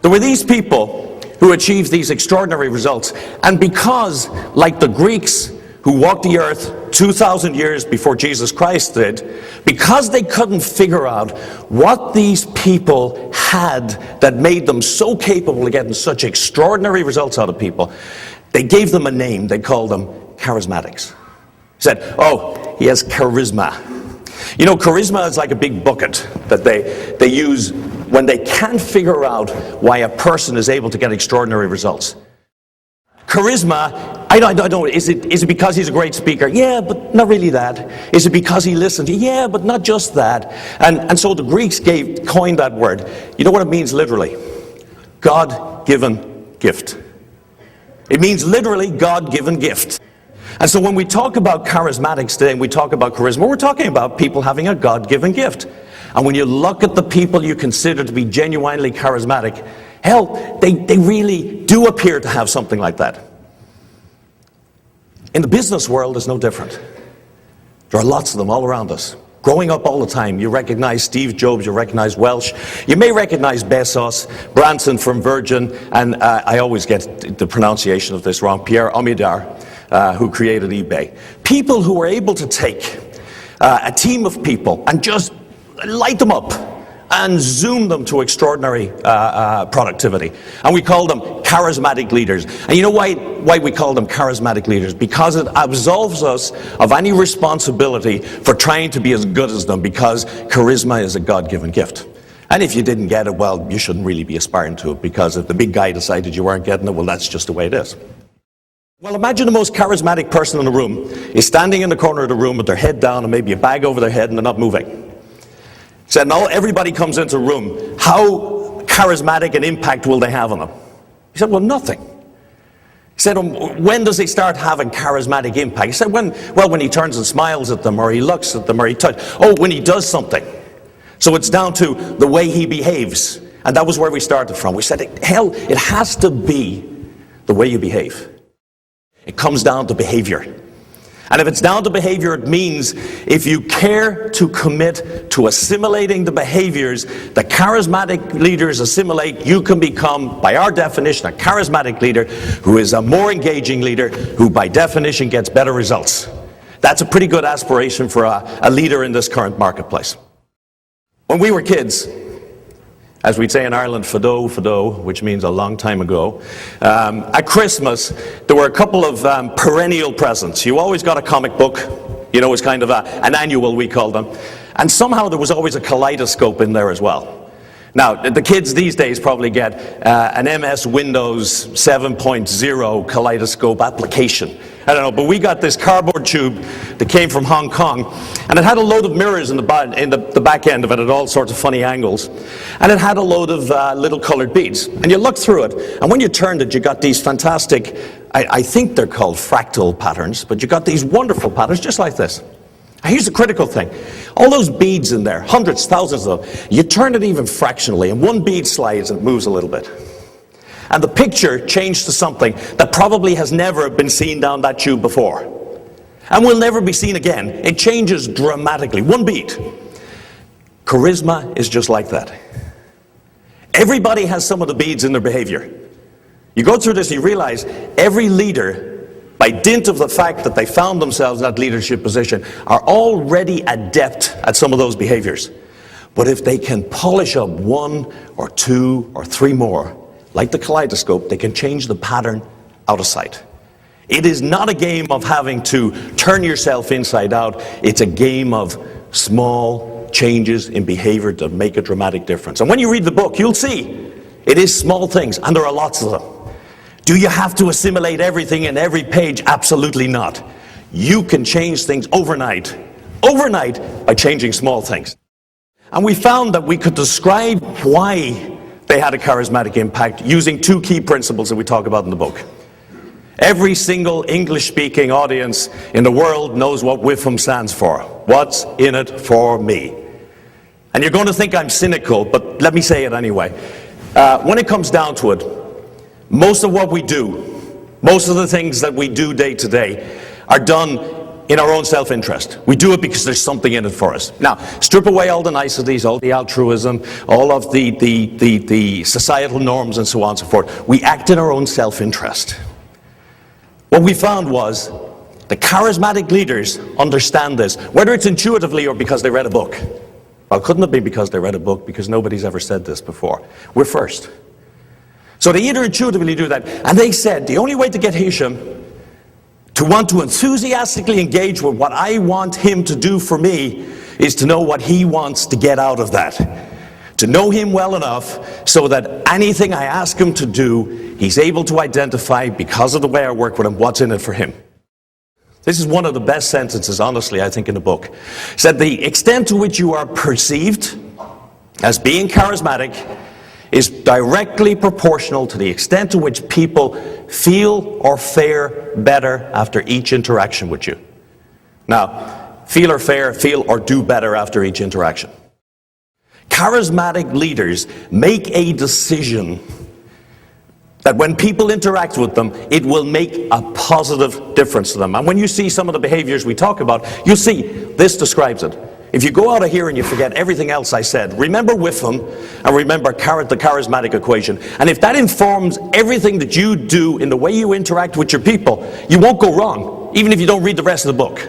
There were these people who achieved these extraordinary results, and because, like the Greeks who walked the earth 2,000 years before Jesus Christ did, because they couldn't figure out what these people had that made them so capable of getting such extraordinary results out of people, they gave them a name. They called them charismatics. Said, oh, he has charisma. You know, charisma is like a big bucket that they use when they can't figure out why a person is able to get extraordinary results. Charisma, I don't know, is it because he's a great speaker? Yeah, but not really that. Is it because he listens? Yeah, but not just that. And so the Greeks coined that word. You know what it means literally? God-given gift. It means literally God-given gift. And so when we talk about charismatics today and we talk about charisma, we're talking about people having a God-given gift. And when you look at the people you consider to be genuinely charismatic, hell, they really do appear to have something like that. In the business world, it's no different. There are lots of them all around us. Growing up all the time, you recognize Steve Jobs, you recognize Welch, you may recognize Bezos, Branson from Virgin, and I always get the pronunciation of this wrong, Pierre Omidyar, who created eBay. People who were able to take a team of people and just light them up and zoom them to extraordinary productivity. And we call them charismatic leaders. And you know why we call them charismatic leaders? Because it absolves us of any responsibility for trying to be as good as them, because charisma is a God-given gift. And if you didn't get it, well, you shouldn't really be aspiring to it, because if the big guy decided you weren't getting it, well, that's just the way it is. Well, imagine the most charismatic person in the room is standing in the corner of the room with their head down and maybe a bag over their head and they're not moving. Said, no, everybody comes into the room. How charismatic an impact will they have on them? He said, well, nothing. He said, when does he start having charismatic impact? He said, when he turns and smiles at them, or he looks at them, or he touches. Oh, when he does something. So it's down to the way he behaves. And that was where we started from. We said, hell, it has to be the way you behave. It comes down to behavior. And if it's down to behavior, it means if you care to commit to assimilating the behaviors that charismatic leaders assimilate, you can become, by our definition, a charismatic leader who is a more engaging leader who, by definition, gets better results. That's a pretty good aspiration for a leader in this current marketplace. When we were kids, as we'd say in Ireland, fado, which means a long time ago. At Christmas, there were a couple of perennial presents. You always got a comic book. You know, it was kind of an annual, we called them. And somehow there was always a kaleidoscope in there as well. Now, the kids these days probably get an MS Windows 7.0 kaleidoscope application. I don't know, but we got this cardboard tube that came from Hong Kong, and it had a load of mirrors in the back end of it at all sorts of funny angles, and it had a load of little colored beads. And you looked through it, and when you turned it, you got these fantastic, I think they're called fractal patterns, but you got these wonderful patterns just like this. Here's the critical thing. All those beads in there, hundreds, thousands of them, you turn it even fractionally, and one bead slides and it moves a little bit. And the picture changed to something that probably has never been seen down that tube before. And will never be seen again. It changes dramatically. One beat. Charisma is just like that. Everybody has some of the beads in their behavior. You go through this and you realize every leader, by dint of the fact that they found themselves in that leadership position, are already adept at some of those behaviors. But if they can polish up one or two or three more, like the kaleidoscope, they can change the pattern out of sight. It is not a game of having to turn yourself inside out. It's a game of small changes in behavior that make a dramatic difference. And when you read the book, you'll see it is small things, and there are lots of them. Do you have to assimilate everything in every page? Absolutely not. You can change things overnight by changing small things. And we found that we could describe why they had a charismatic impact using two key principles that we talk about in the book. Every single English-speaking audience in the world knows what WIFM stands for. What's in it for me? And you're going to think I'm cynical, but let me say it anyway. When it comes down to it, most of what we do, most of the things that we do day to day, are done in our own self-interest. We do it because there's something in it for us. Now, strip away all the niceties, all the altruism, all of the societal norms and so on and so forth. We act in our own self-interest. What we found was the charismatic leaders understand this, whether it's intuitively or because they read a book. Well, couldn't it be because they read a book? Because nobody's ever said this before. We're first. So they either intuitively do that, and they said the only way to get Hisham to want to enthusiastically engage with what I want him to do for me is to know what he wants to get out of that. To know him well enough so that anything I ask him to do, he's able to identify, because of the way I work with him, what's in it for him. This is one of the best sentences, honestly, I think, in the book. It said, the extent to which you are perceived as being charismatic is directly proportional to the extent to which people feel or fare better after each interaction with you. Now, feel or do better after each interaction. Charismatic leaders make a decision that when people interact with them, it will make a positive difference to them. And when you see some of the behaviors we talk about, you'll see this describes it. If you go out of here and you forget everything else I said, remember WIFM and remember the charismatic equation. And if that informs everything that you do in the way you interact with your people, you won't go wrong, even if you don't read the rest of the book.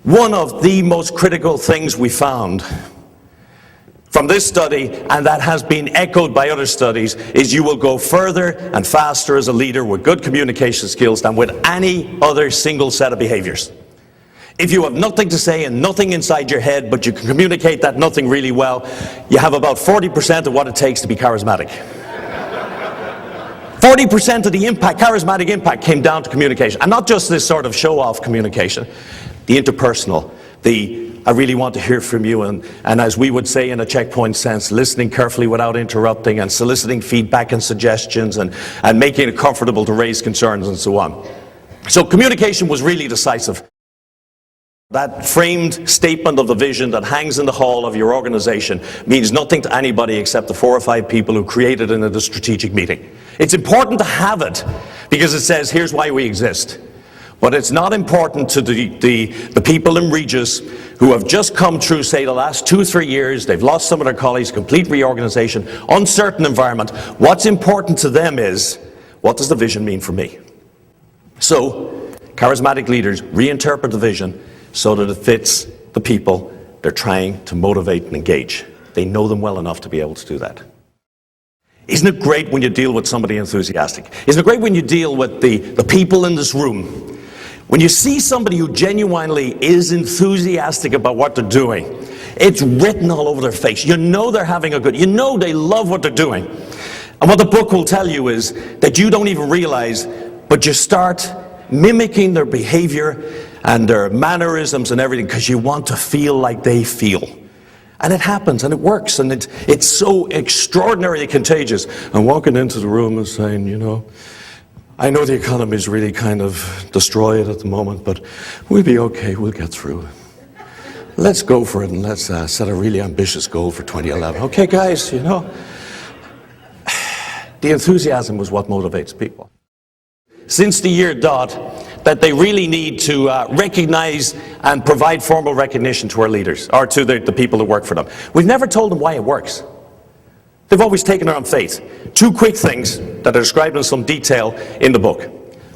One of the most critical things we found from this study, and that has been echoed by other studies, is you will go further and faster as a leader with good communication skills than with any other single set of behaviors. If you have nothing to say and nothing inside your head, but you can communicate that nothing really well, you have about 40% of what it takes to be charismatic. 40% of the impact, charismatic impact, came down to communication. And not just this sort of show-off communication, the interpersonal, I really want to hear from you, and as we would say in a checkpoint sense, listening carefully without interrupting and soliciting feedback and suggestions and making it comfortable to raise concerns and so on. So communication was really decisive. That framed statement of the vision that hangs in the hall of your organization means nothing to anybody except the 4 or 5 people who created it in a strategic meeting. It's important to have it because it says, here's why we exist. But it's not important to the people in Regis who have just come through, say, the last 2 or 3 years. They've lost some of their colleagues, complete reorganization, uncertain environment. What's important to them is, what does the vision mean for me? So, charismatic leaders reinterpret the vision so that it fits the people they're trying to motivate and engage. They know them well enough to be able to do that. Isn't it great when you deal with somebody enthusiastic? Isn't it great when you deal with the people in this room? When you see somebody who genuinely is enthusiastic about what they're doing, it's written all over their face. You know they're having a good, you know they love what they're doing. And what the book will tell you is that you don't even realize, but you start mimicking their behavior and their mannerisms and everything because you want to feel like they feel. And it happens, and it works, and it's so extraordinarily contagious. I'm walking into the room and saying, you know, I know the economy is really kind of destroyed at the moment, but we'll be okay, we'll get through. Let's go for it, and let's set a really ambitious goal for 2011. Okay, guys, you know, the enthusiasm was what motivates people. Since the year dot, that they really need to recognize and provide formal recognition to our leaders, or to the people that work for them. We've never told them why it works. They've always taken it on faith. 2 quick things that are described in some detail in the book.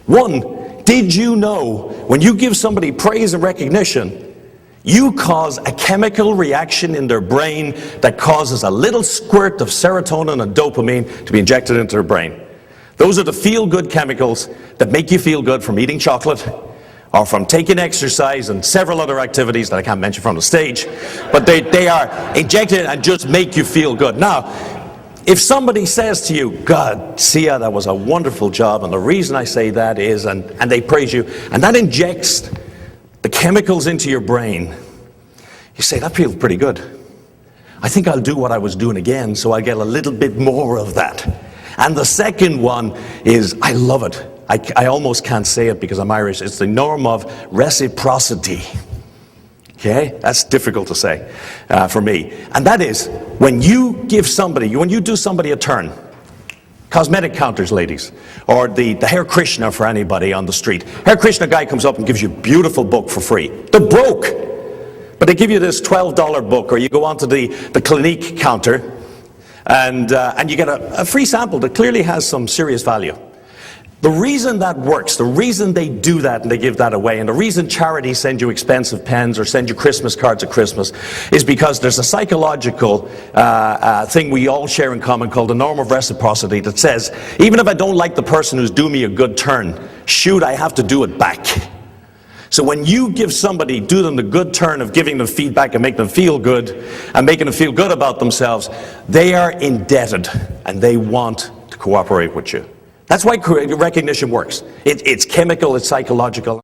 1, did you know when you give somebody praise and recognition, you cause a chemical reaction in their brain that causes a little squirt of serotonin and dopamine to be injected into their brain. Those are the feel-good chemicals that make you feel good from eating chocolate or from taking exercise and several other activities that I can't mention from the stage, but they are injected and just make you feel good. Now, if somebody says to you, God, Sia, that was a wonderful job, and the reason I say that is, and they praise you, and that injects the chemicals into your brain, you say, that feels pretty good. I think I'll do what I was doing again so I get a little bit more of that. And the second one is, I love it. I almost can't say it because I'm Irish. It's the norm of reciprocity. Okay? That's difficult to say for me. And that is, when you do somebody a turn, Cosmetic counters, ladies, or the Hare Krishna for anybody on the street. Hare Krishna guy comes up and gives you a beautiful book for free. They're broke, but they give you this $12 book, or you go onto the Clinique counter and you get a free sample that clearly has some serious value. The reason that works, the reason they do that and they give that away, and the reason charities send you expensive pens or send you Christmas cards at Christmas is because there's a psychological thing we all share in common called the norm of reciprocity that says, even if I don't like the person who's doing me a good turn, shoot, I have to do it back. So when you give somebody, do them the good turn of giving them feedback and make them feel good and making them feel good about themselves, they are indebted and they want to cooperate with you. That's why recognition works. It's chemical, it's psychological.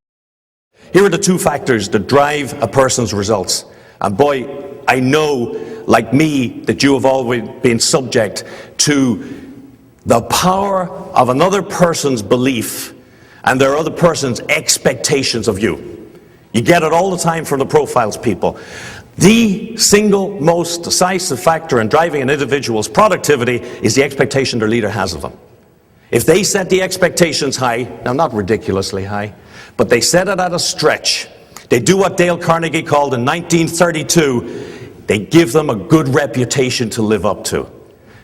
Here are the two factors that drive a person's results. And boy, I know, like me, that you have always been subject to the power of another person's belief and their other person's expectations of you. You get it all the time from the profiles people. The single most decisive factor in driving an individual's productivity is the expectation their leader has of them. If they set the expectations high, now not ridiculously high, but they set it at a stretch, they do what Dale Carnegie called in 1932, they give them a good reputation to live up to.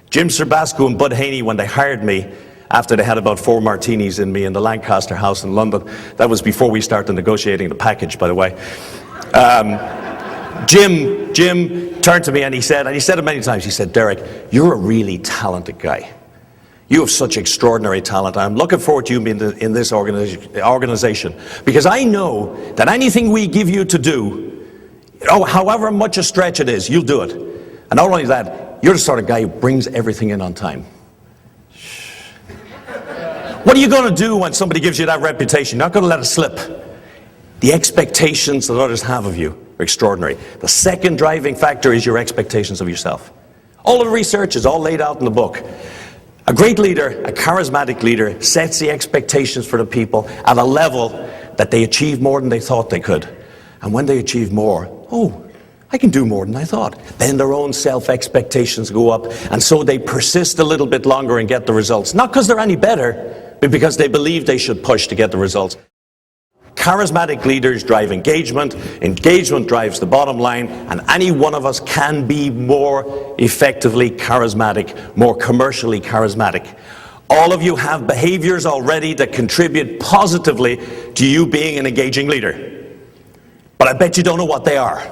Jim Serbasco and Bud Haney, when they hired me, after they had about 4 martinis in me in the Lancaster House in London, that was before we started negotiating the package, by the way, Jim turned to me and he said it many times, he said, Derek, you're a really talented guy. You have such extraordinary talent. I'm looking forward to you being in this organization because I know that anything we give you to do, however much a stretch it is, you'll do it. And not only that, you're the sort of guy who brings everything in on time. What are you going to do when somebody gives you that reputation? You're not going to let it slip. The expectations that others have of you are extraordinary. The second driving factor is your expectations of yourself. All of the research is all laid out in the book. A great leader, a charismatic leader, sets the expectations for the people at a level that they achieve more than they thought they could. And when they achieve more, I can do more than I thought. Then their own self-expectations go up, and so they persist a little bit longer and get the results. Not because they're any better, but because they believe they should push to get the results. Charismatic leaders drive engagement. Engagement drives the bottom line, and any one of us can be more effectively charismatic, more commercially charismatic. All of you have behaviors already that contribute positively to you being an engaging leader. But I bet you don't know what they are.